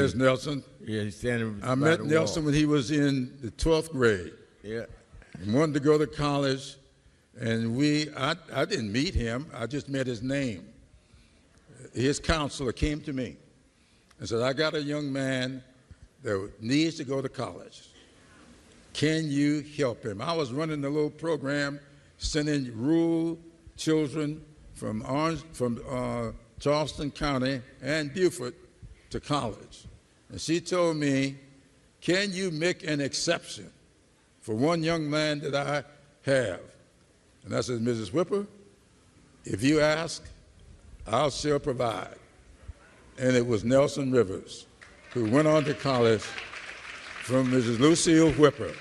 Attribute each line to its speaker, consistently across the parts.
Speaker 1: There's Nelson.
Speaker 2: Yeah, he's standing by
Speaker 1: I met
Speaker 2: the
Speaker 1: Nelson
Speaker 2: wall.
Speaker 1: when he was in the 12th grade.
Speaker 2: Yeah.
Speaker 1: He wanted to go to college, and I didn't meet him. I just met his name. His counselor came to me and said, I got a young man that needs to go to college. Can you help him? I was running a little program sending rural children from Charleston County and Beaufort to college. And she told me, can you make an exception for one young man that I have? And I said, Mrs. Whipper, if you ask, I shall provide. And it was Nelson Rivers, who went on to college from Mrs. Lucille Whipper.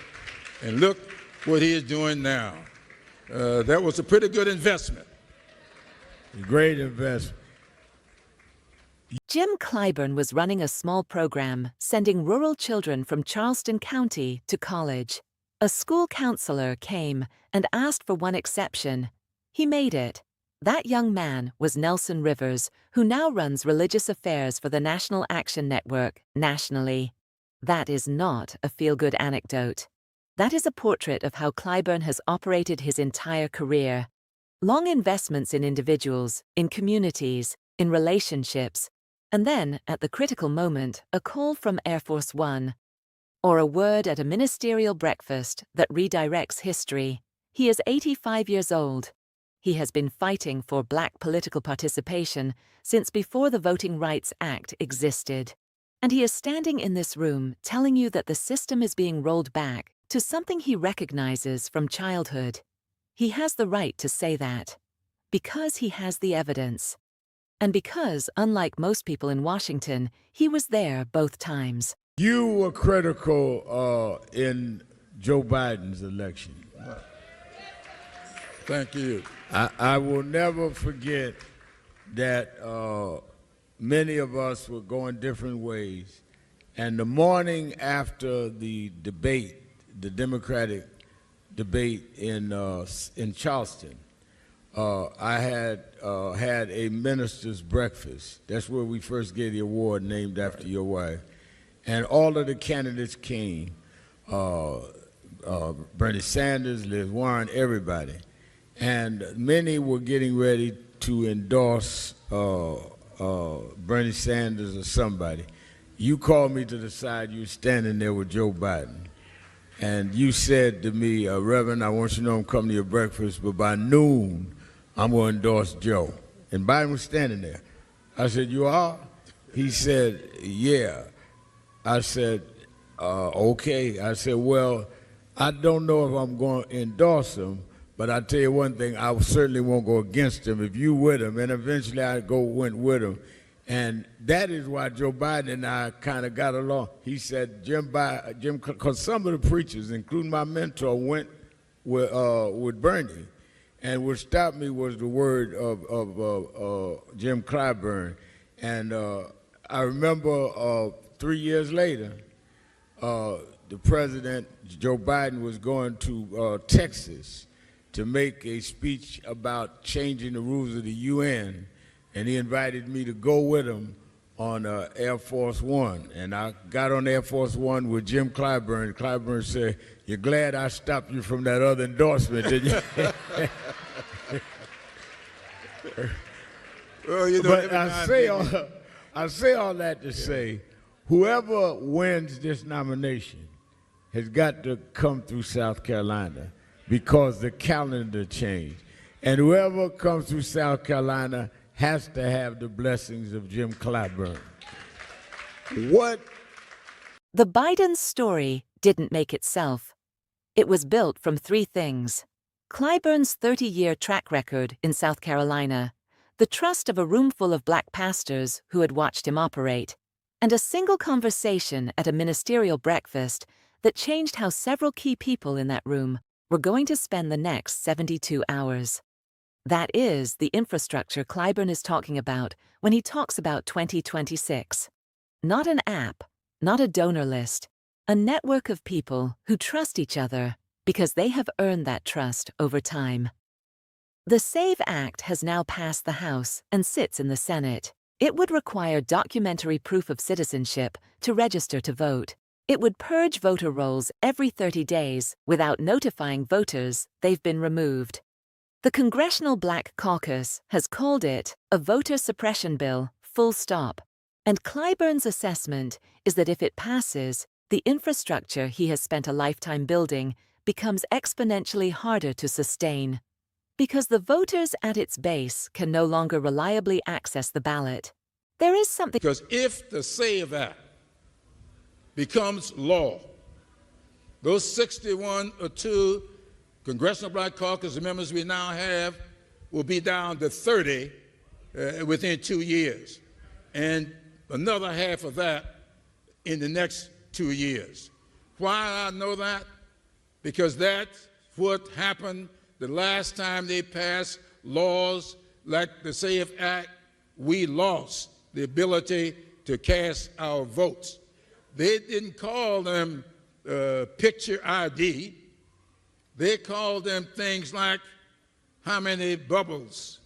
Speaker 1: And look what he is doing now. That was a pretty good investment.
Speaker 2: Great investment.
Speaker 3: Jim Clyburn was running a small program sending rural children from Charleston County to college. A school counselor came and asked for one exception. He made it. That young man was Nelson Rivers, who now runs religious affairs for the National Action Network nationally. That is not a feel-good anecdote. That is a portrait of how Clyburn has operated his entire career. Long investments in individuals, in communities, in relationships, and then, at the critical moment, a call from Air Force One, or a word at a ministerial breakfast that redirects history. He is 85 years old. He has been fighting for black political participation since before the Voting Rights Act existed. And he is standing in this room telling you that the system is being rolled back to something he recognizes from childhood. He has the right to say that, because he has the evidence. And because, unlike most people in Washington, he was there both times.
Speaker 2: You were critical in Joe Biden's election.
Speaker 1: Thank you.
Speaker 2: I will never forget that many of us were going different ways. And the morning after the debate, the Democratic debate in Charleston, I had had a minister's breakfast. That's where we first gave the award named after your wife. And all of the candidates came, Bernie Sanders, Liz Warren, everybody. And many were getting ready to endorse Bernie Sanders or somebody. You called me to the side, you were standing there with Joe Biden. And you said to me, Reverend, I want you to know I'm coming to your breakfast, but by noon, I'm going to endorse Joe. And Biden was standing there. I said, you are? He said, yeah. I said, okay. I said, well, I don't know if I'm going to endorse him, but I tell you one thing, I certainly won't go against him if you with him. And eventually I went with him. And that is why Joe Biden and I kind of got along. He said, Jim, because some of the preachers, including my mentor, went with Bernie. And what stopped me was the word of Jim Clyburn. And I remember 3 years later, the president, Joe Biden, was going to Texas to make a speech about changing the rules of the UN. And he invited me to go with him on Air Force One. And I got on Air Force One with Jim Clyburn. Clyburn said, you're glad I stopped you from that other endorsement, didn't you?
Speaker 1: Well, you know,
Speaker 2: but I say all that to say, whoever wins this nomination has got to come through South Carolina because the calendar changed. And whoever comes through South Carolina has to have the blessings of Jim Clyburn. What?
Speaker 3: The Biden story didn't make itself. It was built from three things: Clyburn's 30-year track record in South Carolina, the trust of a room full of black pastors who had watched him operate, and a single conversation at a ministerial breakfast that changed how several key people in that room were going to spend the next 72 hours. That is the infrastructure Clyburn is talking about when he talks about 2026. Not an app, not a donor list, a network of people who trust each other because they have earned that trust over time. The SAVE Act has now passed the House and sits in the Senate. It would require documentary proof of citizenship to register to vote. It would purge voter rolls every 30 days without notifying voters they've been removed. The Congressional Black Caucus has called it a voter suppression bill, full stop. And Clyburn's assessment is that if it passes, the infrastructure he has spent a lifetime building becomes exponentially harder to sustain. Because the voters at its base can no longer reliably access the ballot. There is something.
Speaker 1: Because if the SAVE Act becomes law, those 61 or 2 Congressional Black Caucus members we now have will be down to 30 within 2 years, and another half of that in the next 2 years. Why I know that? Because that's what happened the last time they passed laws like the SAVE Act. We lost the ability to cast our votes. They didn't call them picture ID. They called them things like how many bubbles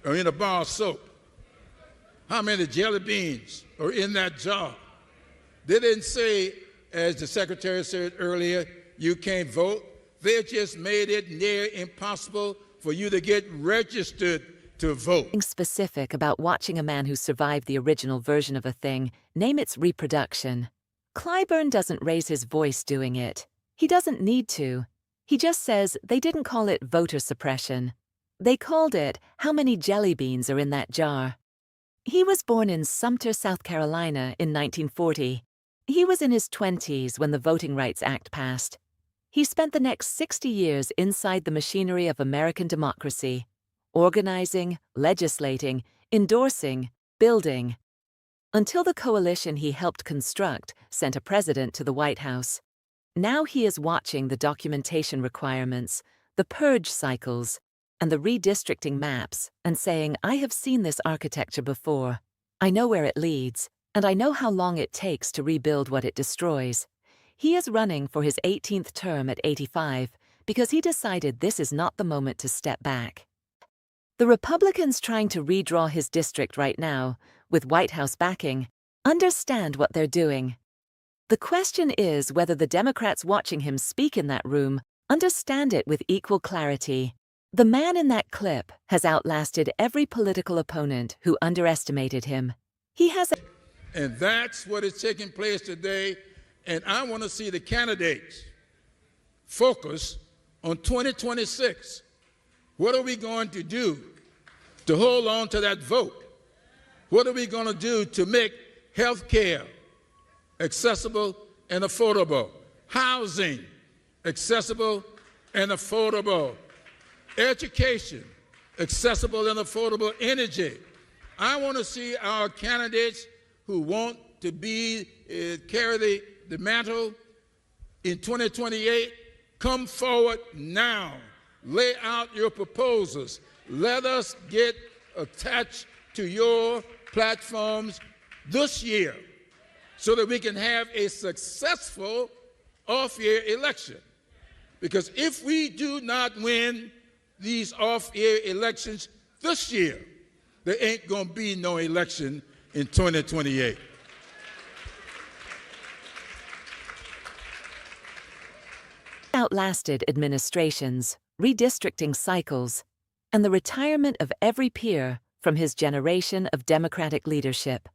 Speaker 1: are in a bar of soap, how many jelly beans are in that jar. They didn't say, as the secretary said earlier, you can't vote. They just made it near impossible for you to get registered to vote.
Speaker 3: Specific about watching a man who survived the original version of a thing name its reproduction. Clyburn doesn't raise his voice doing it. He doesn't need to. He just says they didn't call it voter suppression. They called it how many jelly beans are in that jar. He was born in Sumter, South Carolina in 1940. He was in his 20s when the Voting Rights Act passed. He spent the next 60 years inside the machinery of American democracy, organizing, legislating, endorsing, building, until the coalition he helped construct sent a president to the White House. Now he is watching the documentation requirements, the purge cycles, and the redistricting maps and saying, I have seen this architecture before. I know where it leads, and I know how long it takes to rebuild what it destroys. He is running for his 18th term at 85 because he decided this is not the moment to step back. The Republicans trying to redraw his district right now, with White House backing, understand what they're doing. The question is whether the Democrats watching him speak in that room understand it with equal clarity. The man in that clip has outlasted every political opponent who underestimated him. He has
Speaker 1: And that's what is taking place today. And I want to see the candidates focus on 2026. What are we going to do to hold on to that vote? What are we going to do to make health care accessible and affordable, housing accessible and affordable, education accessible and affordable, energy? I want to see our candidates who want to be carry the mantle in 2028 come forward now. Lay out your proposals. Let us get attached to your platforms this year so that we can have a successful off-year election. Because if we do not win these off-year elections this year, there ain't going to be no election in 2028.
Speaker 3: Outlasted administrations, redistricting cycles, and the retirement of every peer from his generation of Democratic leadership.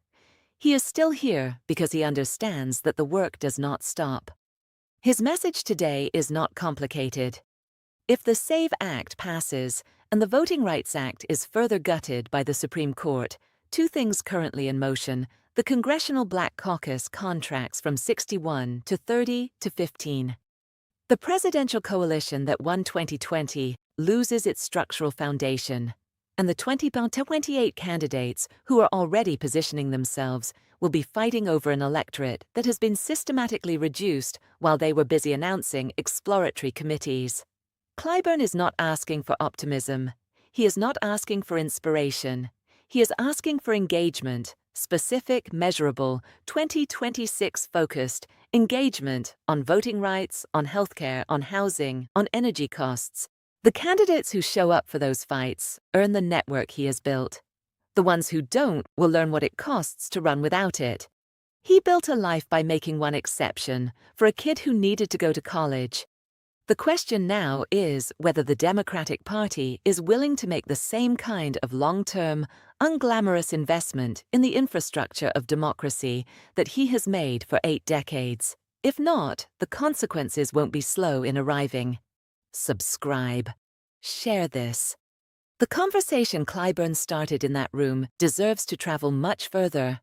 Speaker 3: He is still here because he understands that the work does not stop. His message today is not complicated. If the SAVE Act passes and the Voting Rights Act is further gutted by the Supreme Court, two things currently in motion: the Congressional Black Caucus contracts from 61 to 30 to 15. The presidential coalition that won 2020 loses its structural foundation, and the 2028 candidates who are already positioning themselves will be fighting over an electorate that has been systematically reduced while they were busy announcing exploratory committees. Clyburn is not asking for optimism. He is not asking for inspiration. He is asking for engagement, specific, measurable, 2026-focused engagement on voting rights, on healthcare, on housing, on energy costs. The candidates who show up for those fights earn the network he has built. The ones who don't will learn what it costs to run without it. He built a life by making one exception for a kid who needed to go to college. The question now is whether the Democratic Party is willing to make the same kind of long-term, unglamorous investment in the infrastructure of democracy that he has made for 8 decades. If not, the consequences won't be slow in arriving. Subscribe. Share this. The conversation Clyburn started in that room deserves to travel much further.